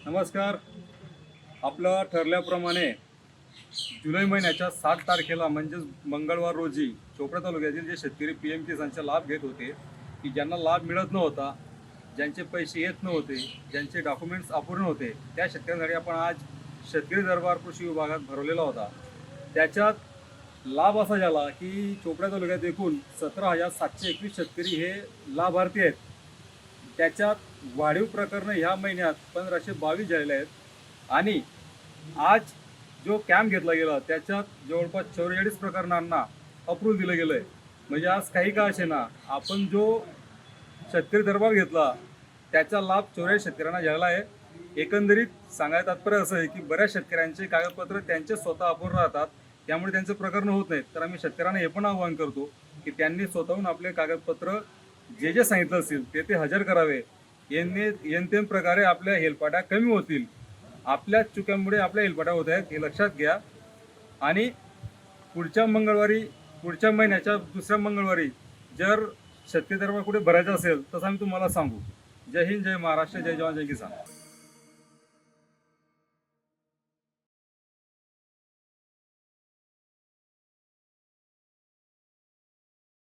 नमस्कार. आपलं ठरल्याप्रमाणे जुलै महिन्याच्या 7 तारखेला म्हणजेच मंगळवार रोजी चोपडा तालुक्यातील जे शेतकरी PM किसानचा लाभ घेत होते, की ज्यांना लाभ मिळत नव्हता, ज्यांचे पैसे येत नव्हते, ज्यांचे डॉक्युमेंट्स अपूर्ण होते, त्या शेतकऱ्यांसाठी आपण आज शेतकरी दरबार कृषी विभागात भरवलेला होता. त्याच्यात लाभ असा झाला की चोपडा तालुक्यात एकूण 17,721 शेतकरी हे लाभार्थी आहेत. त्याच्यात वाढीव प्रकरणं ह्या महिन्यात 1522 झालेले आहेत आणि आज जो कॅम्प घेतला गेला त्याच्यात जवळपास 44 प्रकरणांना अप्रूव्ह दिलं गेलं आहे. म्हणजे आज काही का असे ना, आपण जो शेतकरी दरबार घेतला त्याचा लाभ 44 शेतकऱ्यांना झालेला आहे. एकंदरीत सांगायचं तात्पर्य असं आहे की बऱ्याच शेतकऱ्यांचे कागदपत्र त्यांचे स्वतः अपूर्ण राहतात, त्यामुळे त्यांचं प्रकरण होत नाहीत. तर आम्ही शेतकऱ्यांना हे पण आवाहन करतो की त्यांनी स्वतःहून आपले कागदपत्र जे सांगितलं असेल ते हजर करावे. येनतेन प्रकारे आपल्या हेलपाट्या कमी होतील. आपल्या चुक्यांमुळे आपल्या हेलपाट्या होत आहेत हे लक्षात घ्या. आणि पुढच्या महिन्याच्या दुसऱ्या मंगळवारी जर शेतकरी दरबार कुठे भरायचा असेल तसं आम्ही तुम्हाला सांगू. जय हिंद, जय महाराष्ट्र, जय जवान, जय किसान.